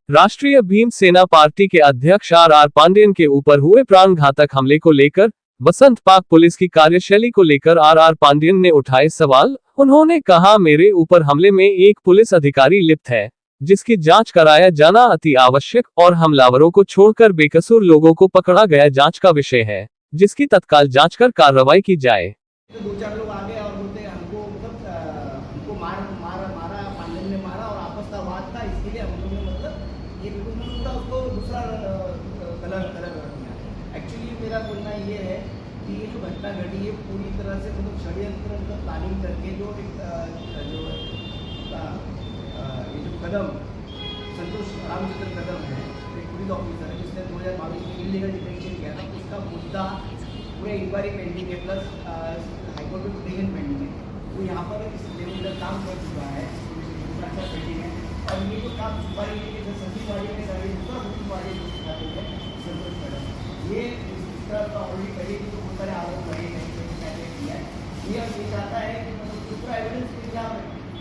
राष्ट्रीय भीम सेना पार्टी के अध्यक्ष आर पांडेयन के ऊपर हुए प्राणघातक हमले को लेकर बसंत पार्क पुलिस की कार्यशैली को लेकर आर पांडेयन ने उठाए सवाल। उन्होंने कहा, मेरे ऊपर हमले में एक पुलिस अधिकारी लिप्त है, जिसकी जांच कराया जाना अति आवश्यक और हमलावरों को छोड़कर बेकसूर लोगों को पकड़ा गया जांच का विषय है, जिसकी तत्काल जांच कर कार्रवाई की जाए। तो दो चार लोग आ गए और बोलते हमको हमको मारा पांडेयन ने मारा और आपस का वाद था, इसके लिए हम लोगों ने मतलब ये पूरा उसको दूसरा कलर कर दिया। एक्चुअली मेरा बोलना ये है कि ये जो घटना घटी है पूरी तरह से मतलब षड्यंत्र मतलब प्लानिंग करके जो ये जो कदम संतोष रामचंद्र कदम है, एक पुलिस ऑफिसर है जिसने 2022 में इलीगल डिटेंशन किया था, उसका मुद्दा पूरे इंक्वायरी पेंडिंग है प्लस हाईकोर्ट में पिटीशन पेंडिंग है। तो यहाँ पर इस लेवल का काम कर चुका है, पेंडिंग है। और ये जो काम सुपारी लेके सचिवाड़ी में कर दूसरा सचिवाड़ी संतोष मैडम ये इस तरह का ऑलरेडी पहले भी तो बहुत सारे आरोप लगे हैं पहले किया है। ये अब ये चाहता है कि मतलब दूसरा एविडेंस के खिलाफ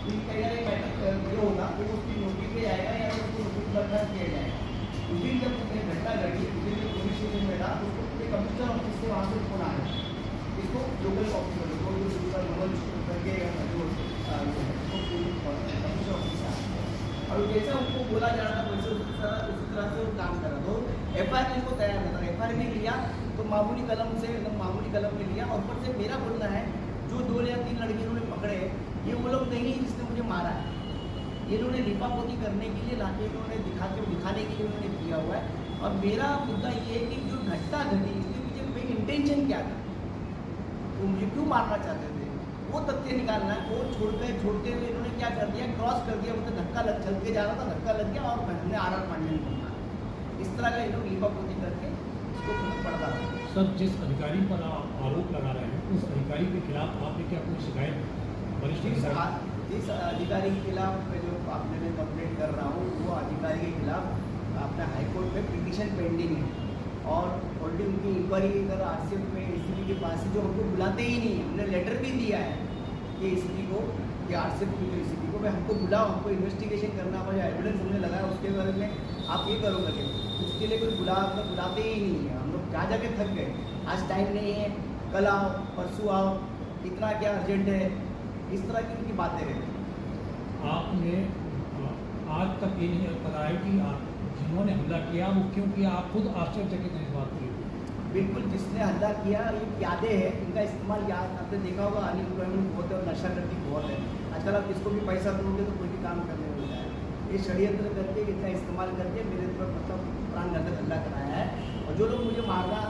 कहीं ना कहीं मैटर जो होगा वो उसकी नोटिस पे जाएगा या उसको नोटिस बर्खास्त किया जाएगा। उस दिन जब घटना घटी उस दिन जो पुलिस स्टेशन में था उसको पूरे कमिश्नर ऑफिस से वहाँ से फोन आया, इसको लोकल ऑफिसर को जो दूसरा नोबल करके कमिश्नर ऑफिस से आया और जैसा उनको बोला जा रहा था वैसे उसी तरह से वो काम कर रहा था। FIR को तैयार करता था, FIR में लिया तो मामूली कलम से एकदम मामूली कलम में लिया। और ऊपर से मेरा बोलना है जो 2 या 3 लड़के इन्होंने पकड़े ये वो लोग नहीं है जिसने मुझे मारा है, ये इन्होंने लिपापोती करने के लिए लाके इन्होंने दिखाने के लिए उन्होंने किया हुआ है। और मेरा मुद्दा ये है कि जो घटना घटी इसके पीछे मेन इंटेंशन क्या था, वो मुझे क्यों मारना चाहते थे वो तथ्य निकालना है। वो छोड़ते हुए इन्होंने क्या कर दिया, क्रॉस कर दिया, मतलब धक्का चल के जा रहा था, धक्का लग गया और हमने आर पांडेयन को मारा। इस तरह का ये लोग लिपापोती करके इसको पड़ता था। सर, जिस अधिकारी पर आप आरोप लगा रहे हैं उस अधिकारी के खिलाफ आपने क्या कोई शिकायत जिस अधिकारी के खिलाफ जो आपने मैं कंप्लेंट कर रहा हूँ वो अधिकारी के खिलाफ अपना हाईकोर्ट में पिटीशन पेंडिंग है और ऑलरेडी उनकी इंक्वायरी इधर RCF में ACP के पास जो हमको बुलाते ही नहीं है। हमने लेटर भी दिया है कि ACP को कि RCF की जो ACP को हमको बुलाओ, हमको इन्वेस्टिगेशन करना होगा, जो एविडेंस हमने लगाया उसके बारे में आप ये करो करके, उसके लिए कोई बुलाते ही नहीं है। हम लोग जा जाके थक गए, आज टाइम नहीं है, कल आओ परसों आओ, इतना क्या अर्जेंट है, इस तरह की उनकी बातें रहती। आपने आज तक ये नहीं बताया कि जिन्होंने हमला किया वो क्यों किया, आप खुद आश्चर्यचकित हैं इस बात को। बिल्कुल, जिसने हमला किया ये यादें हैं, इनका इस्तेमाल याद आपने देखा होगा, अनएम्प्लॉयमेंट बहुत है और नशा करती बहुत है। आजकल आप किसको भी पैसा दोगे तो कोई भी काम करने मिलता है। ये षड्यंत्र करके इतना इस्तेमाल करके मेरे ऊपर मतलब प्राणघातक हमला कराया है। और जो लोग मुझे मारना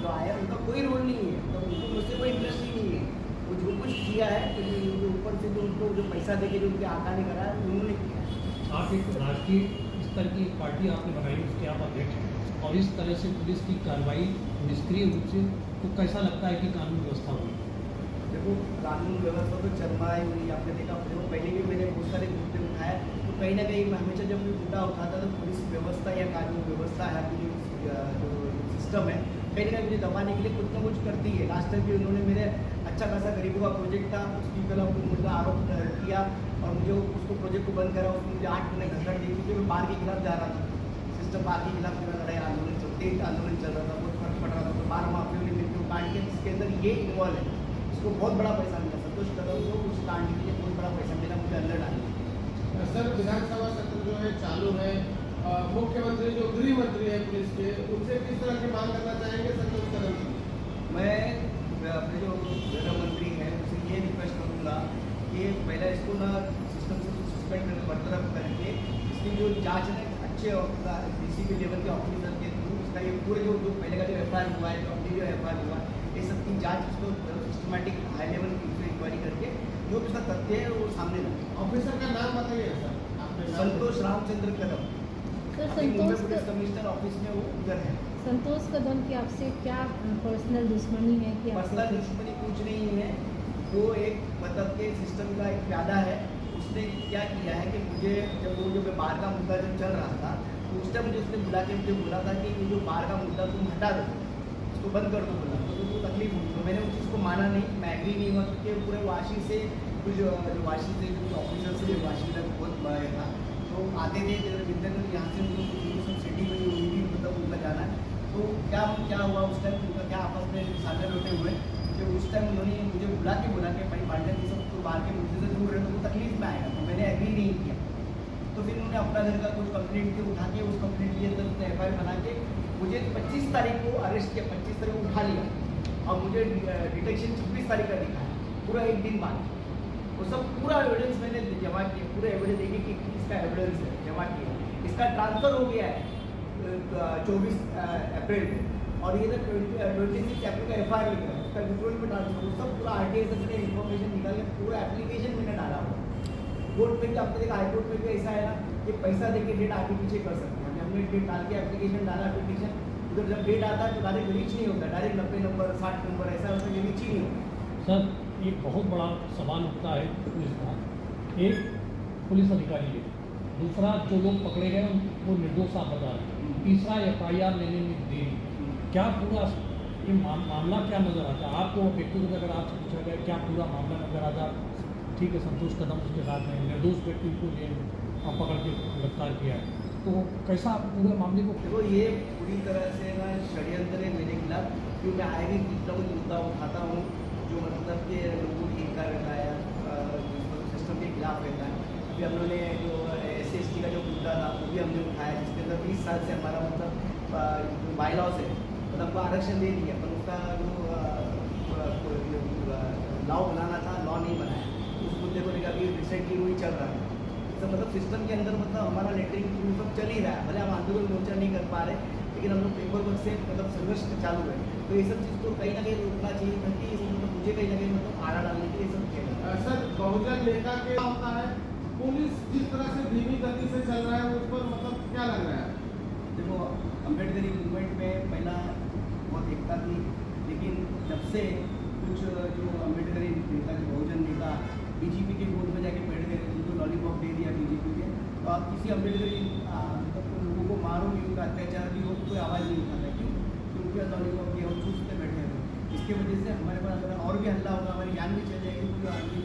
जो आया उनका कोई रोल नहीं है, तो उनको मुझसे कोई इंटरेस्ट ही नहीं है। वो जो कुछ किया है तो ऊपर से जो उनको जो पैसा देके जो उनके आका ने कराया उन्होंने किया। आप एक राष्ट्रीय स्तर की पार्टी आपने बनाई, उसके आप अध्यक्ष हैं और इस तरह से पुलिस की कार्रवाई निष्क्रिय रूप से, तो कैसा लगता है कि कानून व्यवस्था हुई? देखो, कानून व्यवस्था तो चरमा ही हुई। आपने देखा देखो पहले भी मैंने बहुत सारे मुद्दे उठाए, तो कहीं ना कहीं हमेशा जब कोई मुद्दा उठाता तो पुलिस व्यवस्था या कानून व्यवस्था है जो सिस्टम है कहीं ना कहीं मुझे दबाने के लिए कुछ ना कुछ करती है। लास्ट टाइम भी उन्होंने मेरे अच्छा खासा गरीबों का प्रोजेक्ट था उसकी खिलाफ मुद्दा आरोप किया और मुझे उसको प्रोजेक्ट को बंद करा, उसमें मुझे 8 महीने घटना दी क्योंकि मैं बार के खिलाफ जा रहा था। सिस्टम बार के खिलाफ मेरा लड़ाई आंदोलन चल रहा था, बहुत फर्क पड़ रहा था। तो 12 माफियों ने मिलकर कांड किया जिसके अंदर ये इन्वॉल्व है, इसको बहुत बड़ा पैसा मिला। संतोष कदम को उस कांड के लिए बहुत बड़ा पैसा मिला, मुझे अंदर डाला। सर, विधानसभा सत्र जो है चालू है, मुख्यमंत्री जो गृह मंत्री है पुलिस के, उनसे किस तरह की मांग करना चाहेंगे संतोष कदम? मैं अपने जो गृह मंत्री हैं उनसे ये रिक्वेस्ट करूँगा कि पहले इसको ना सिस्टम से सस्पेंड करके बरतरफ करके इसकी जो जाँच है अच्छे DCP लेवल के ऑफिसर के थ्रू इसका ये पूरे जो पहले का जो FIR हुआ है, जो अपनी जो FIR हुआ है, ये सब की जाँच उसको सिस्टमेटिक हाई लेवल की इंक्वायरी करके जो उसका तथ्य है वो सामने लाए। ऑफिसर का नाम बताइए सर। संतोष रामचंद्र कदम, मुंबई पुलिस कमिश्नर ऑफिस में वो उधर है। संतोष कदम की आपसे क्या पर्सनल दुश्मनी है? कि पर्सनल दुश्मनी कुछ नहीं है, वो एक मतलब के सिस्टम का एक प्यादा है। उसने क्या किया है कि मुझे जब वो जो बार का मुद्दा जब चल रहा था तो उस टाइम मुझे उसने बुला के मुझे बोला था कि ये जो बार का मुद्दा तुम हटा दो, इसको बंद कर दो बोला, तो मुझे तकलीफ हुई। तो मैंने उस चीज़ को माना नहीं, मैं एग्री नहीं हुआ क्योंकि पूरे वाशी से कुछ वाशी से कुछ ऑफिसर से वाशी तक बहुत बड़ा था। तो तो आते थे जितने दिन यहाँ से उनको सब सिटी में हुई थी, मतलब उनका जाना है। तो क्या हुआ उस टाइम, उनका क्या आपस में साझा होते हुए कि उस टाइम उन्होंने मुझे बुला के भाई पार्टनर ये सब तो बाहर के मुद्दे से दूर है तो वो तकलीफ में आएगा, तो मैंने एग्री नहीं किया। तो फिर उन्होंने अपना घर का कुछ कंप्लेंट के उठा के उस कंप्लेंट के अंदर उसने FIR बना के मुझे 25 तारीख को अरेस्ट किया, 25 तारीख को उठा लिया और मुझे डिटेक्शन 26 तारीख का दिखाया, पूरा एक दिन बाद। वो सब पूरा एविडेंस मैंने जमा किया, पूरे एविडेंस देखे कि इसका एविडेंस है जमा किया। इसका ट्रांसफ़र हो गया है 24 अप्रैल को और ये 26 अप्रैल का FIR लिखा है, उसका विड्रॉल में ट्रांसफर, वो सब पूरा RTI से मैंने इन्फॉर्मेशन निकाल के पूरा एप्लीकेशन मैंने डाला हुआ। कोर्ट में भी आपने देखा, हाईकोर्ट में भी ऐसा है ना कि पैसा देके डेट आगे पीछे कर सकते हैं। हमने डेट डाल के एप्लीकेशन डाला, एप्लीकेशन उधर जब डेट आता है तो डायरेक्ट रीच नहीं होता, डायरेक्ट 90 नंबर 60 नंबर ऐसा होता है, रीच ही नहीं होता। सर एक बहुत बड़ा सवाल उठता है पुलिस का, एक पुलिस अधिकारी है, दूसरा जो लोग पकड़े गए वो निर्दोष आप बता रहे हैं, तीसरा FIR लेने में देरी। क्या पूरा ये मामला क्या नज़र आता है आपको व्यक्तिगत? अगर आपसे पूछा जाए क्या पूरा मामला नज़र आता है? ठीक है, संतोष कदम उसके साथ में निर्दोष व्यक्ति को जेल पकड़ के गिरफ्तार किया है, तो कैसा आप पूरे मामले को? देखो ये पूरी तरह से ना षड्यंत्र है मेरे खिलाफ, क्योंकि मैं आए भी कुछ ना कुछ मुद्दा उठाता हूँ जो मतलब कि लोगों की हिंसा रहता है, सिस्टम के खिलाफ रहता है। अभी हम लोगों ने जो SC/ST का जो मुद्दा था वो भी हमने उठाया, जिसके अंदर 20 साल से हमारा मतलब बाईलॉज है, मतलब आरक्षण दे दिया, पर उसका जो लॉ बनाना था लॉ नहीं बनाया। उस मुद्दे को लेकर अभी रिसेंटली वही चल रहा है। तो मतलब सिस्टम के अंदर मतलब हमारा लेटरिंग सब चल ही रहा है, भले हम आंदोलन मोर्चा नहीं कर पा रहे, लेकिन हम लोग पेपर वर्क से मतलब संघर्ष चालू है। तो ये सब चीज़ को कहीं ना कहीं रोकना चाहिए, ताकि मतलब मुझे कहीं ना कहीं मतलब आड़ा डालने के लिए सब किया। सर बहुजन नेता के होता है, पुलिस जिस तरह से धीमी गति से चल रहा है उस पर मतलब क्या लग रहा है? देखो अम्बेडकरी मूवमेंट में पहला बहुत एकता थी, लेकिन जब से कुछ जो अम्बेडकरी नेता जो बहुजन नेता BJP के गोद में जाके बैठ गए, उनको लॉलीपॉप दे दिया BJP के, तो आप किसी अम्बेडकरी मतलब लोगों को मारो भी, उनका अत्याचार भी हो, कोई आवाज़ नहीं उठाता। क्यों? क्योंकि लॉलीपॉप दिया, हम चूसते बैठे हैं। इसके वजह से हमारे पास अगर और भी हल्ला होगा, हमारी जान भी चल जाएगी, कोई आदमी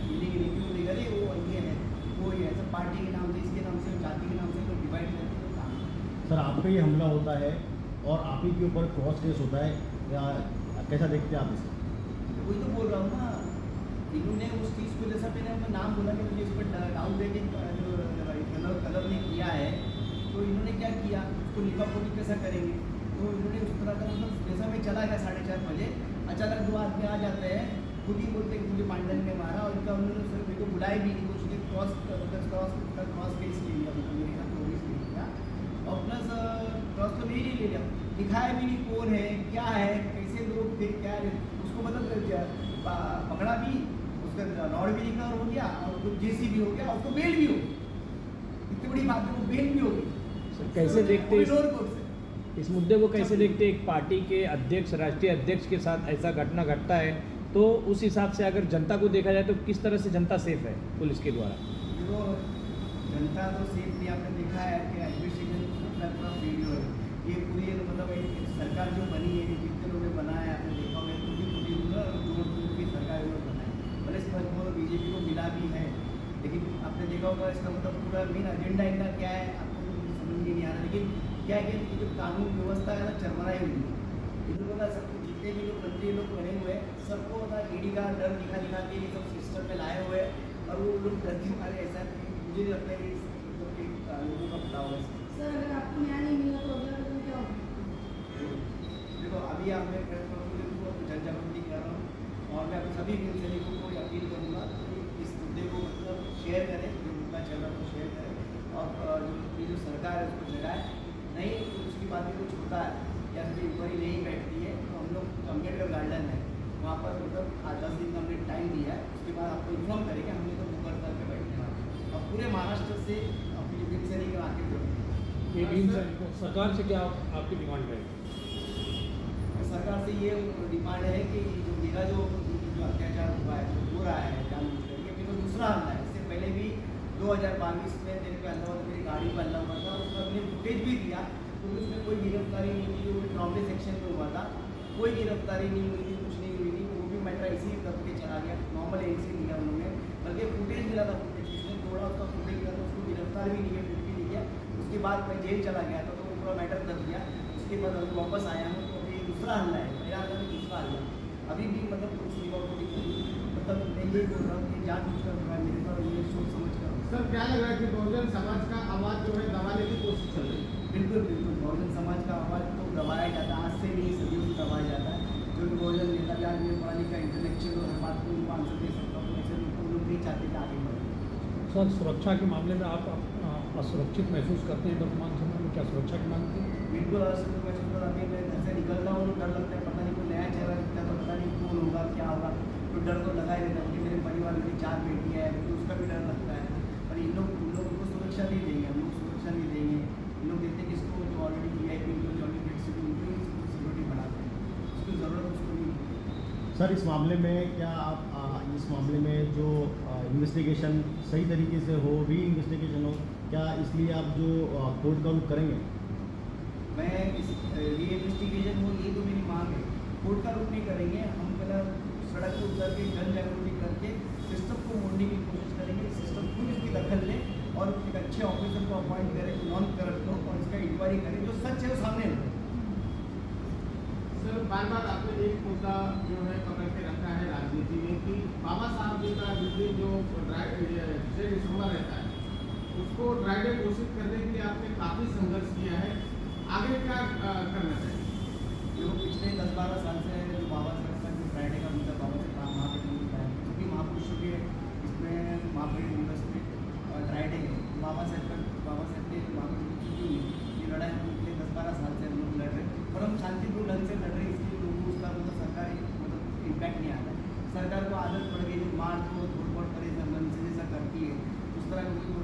मिलेगी नहीं, क्यों नहीं करे वो ये है वो ये है, सब पार्टी के नाम से, इसके नाम से, जाति के नाम से लोग डिवाइड करके काम। सर आप पे ये हमला होता है और आप ही के ऊपर क्रॉस केस होता है, या कैसा देखते हैं आप इसे? वही तो बोल रहा हूँ ना, इन्होंने उस चीज़ को, जैसा मैंने उनका नाम बोला कि मुझे इस पर डाउन ब्रेकिंग जो कदम ने किया है, तो इन्होंने क्या किया, उसको लिखा पोटी कैसा करेंगे, तो इन्होंने उस तरह का मतलब जैसा मैं चला गया 4:30 बजे, अचानक 2 आदमी आ जाते हैं, खुद ही बोलते कि मुझे पांडन ने मारा, और इनका उन्होंने सिर्फ मेरे को बुलाए भी नहीं, कुछ नहीं, क्रॉस केस ले लिया, मेरे का तो ले लिया, और प्लस क्रॉस तो नहीं ले लिया, दिखाया भी नहीं कौन है, क्या है, कैसे लोग थे, क्या है, उसको मतलब पकड़ा भी, उसका रॉड भी रिकवर हो गया, और कुछ JC भी हो गया, और उसको बेल भी हो गई। इतनी बड़ी बात है, वो बेल भी हो गई। कैसे देखते हैं इस मुद्दे को, कैसे देखते? एक पार्टी के अध्यक्ष, राष्ट्रीय अध्यक्ष के साथ ऐसा घटना घटता है, तो उस हिसाब से अगर जनता को देखा जाए तो किस तरह से जनता सेफ है पुलिस के द्वारा? देखो जनता तो सेफ नहीं, आपने देखा है कि एडमिनिस्ट्रेशन पूरा वीडियो है, ये पूरी मतलब एक सरकार जो बनी है, जितने लोगों ने बनाया है, आपने देखा होगा, जोड़ की सरकार लोग बनाए, भले इस पर BJP को मिला भी है, लेकिन आपने देखा होगा इसका मतलब पूरा मेन एजेंडा इनका क्या है, आपको समझ में नहीं आ रहा। लेकिन क्या है कि जो कानून व्यवस्था है ना चरमराई हुई है, इन लोगों का सब जितने भी लोग मंत्री लोग बने हुए हैं, सबको ना ED का डर दिखा के ये सब सिस्टम में लाए हुए हैं, और वो लोग डर के मारे ऐसा मुझे नहीं लगता है कि लोगों का पता होगा। सर अगर आपको न्याय नहीं मिला तो अगला कदम क्या होगा? देखो अभी आप मैं जन जागृति कर रहा हूँ, और मैं सभी न्यूज़ सैनिकों को अपील करूँगा कि इस मुद्दे को मतलब शेयर करें, जो मुद्दा चल रहा है वो शेयर करें, और जो सरकार है उसको जगाए, नहीं उसकी बात में कुछ होता है या फिर इंक्वायरी नहीं बैठती है, तो हम लोग अम्बेडकर गार्डन है वहाँ पर मतलब 10 दिन का हमने टाइम दिया है, उसके बाद आपको इन्फॉर्म करेंगे, हमने तो बुक हड़ताल पे बैठने वाले, और पूरे महाराष्ट्र से अपनी भीम सैनिक आके जुड़े। ये भीम सैनिक सरकार से क्या आपकी डिमांड रहेगी? सरकार से ये डिमांड है कि जो मेरा जो अत्याचार हुआ है, जो हो रहा है जानबूझ करके, फिर तो दूसरा हमला है, इससे पहले भी 2022 में मेरे पे हल्ला हुआ, मेरी गाड़ी पर हल्ला हुआ था, उसका मैंने फुटेज भी दिया, तो उसमें कोई गिरफ्तारी नहीं हुई, जो ट्रॉमे सेक्शन में हुआ था कोई गिरफ्तारी नहीं हुई थी, कुछ नहीं हुई थी, वो भी मैं इसी करके चला गया, नॉर्मल एंट्री दिया उन्होंने, बल्कि फुटेज मिला था, फुटेज जिसने तोड़ा उसका फुटेज मिला था, उसको गिरफ्तार FIR भी नहीं है, कुछ भी नहीं है। उसके बाद मैं जेल चला गया था, तो वो पूरा मैटर कर दिया। उसके बाद अभी वापस आया हूँ, तो अभी दूसरा हल्ला है, मेरा हल्ला नहीं, दूसरा हल्ला। अभी भी मतलब कुछ नहीं हुआ, मतलब मैं यही बोल रहा हूँ कि जानबूझकर हुआ है, मेरे पर ये सोच समझ कर। सर क्या लग रहा है कि बहुजन समाज का आवाज जो है दबाने की कोशिश चल रही है? बिल्कुल बिल्कुल, बहुजन समाज का आवाज़ तो दबाया जाता है, आज से नहीं सदियों से दबाया जाता है। जो भी बहुजन नेता भी आदमी पढ़ा लिखा इंटेलेक्चुअल और हर बात को उनको आंसर दे सकता हूँ, ऐसे लोग नहीं चाहते कि आगे बढ़े। सर, सुरक्षा के मामले में आप असुरक्षित महसूस करते हैं वर्तमान समय में, क्या सुरक्षा की मांग की? बिल्कुल असुरक्षित महसूस कर, अभी मैं घर से निकल रहा हूँ तो डर लगता है, पता नहीं कोई नया चेहरा दिखता है तो पता नहीं कौन होगा, क्या होगा, तो डर तो लगा ही रहता है कि मेरे परिवार में 4 बेटी है, तो उसका भी डर लगता है। पर इन लोगों को सुरक्षा नहीं देंगे, हम लोग सुरक्षा नहीं देंगे। इन लोग देखते हैं कि इसको जो ऑलरेडी VIP जो ऑलरेडी फ्लेक्सिबल उनको सिक्योरिटी बढ़ाते हैं, उसकी ज़रूरत उसको नहीं। सर इस मामले में क्या आप इस मामले में जो इन्वेस्टिगेशन सही तरीके से हो, री इन्वेस्टिगेशन हो, क्या इसलिए आप जो कोर्ट का रुख करेंगे? मैं इस री इन्वेस्टिगेशन हो, ये तो मेरी मांग है। कोर्ट का रुख नहीं करेंगे, हम पहले सड़क पर उतर के जन जागृति करके सिस्टम को मोड़ने की कोशिश करेंगे। सिस्टम खुद इसकी दखल ले और एक अच्छे ऑफिसर को अपॉइंट करें, नॉन करप्ट हो, और इसका इंक्वायरी करें, जो सच है वो सामने हो। सर बार बार आपने एक मुद्दा जो है पकड़ के रखा है राजनीति में कि बाबा साहब जी का जिस दिन जो 6 दिसंबर रहता है उसको ड्राई डे घोषित करने के लिए आपने काफ़ी संघर्ष किया है, आगे क्या करना चाहिए? जो पिछले 10-12 साल से जो बाबा साहब का जो फ्राइडे का मुद्दा बाबा से काम महापेट मुद्दा है, सभी महापुरुषों के इसमें महापेट दिवस में ड्राई डे है, बाबा साहब के महापुरुषों की ये लड़ाई हम पिछले 10-12 साल से हम लोग लड़ रहे हैं, और हम शांतिपूर्ण ढंग से लड़ रहे हैं। इसलिए लोगों को उसका मतलब सरकारी मतलब इम्पैक्ट नहीं आता है। सरकार को आदत पड़ गई जो मार दो, तोड़ फोड़ करे, मन से जैसा करती है, उस तरह का कोई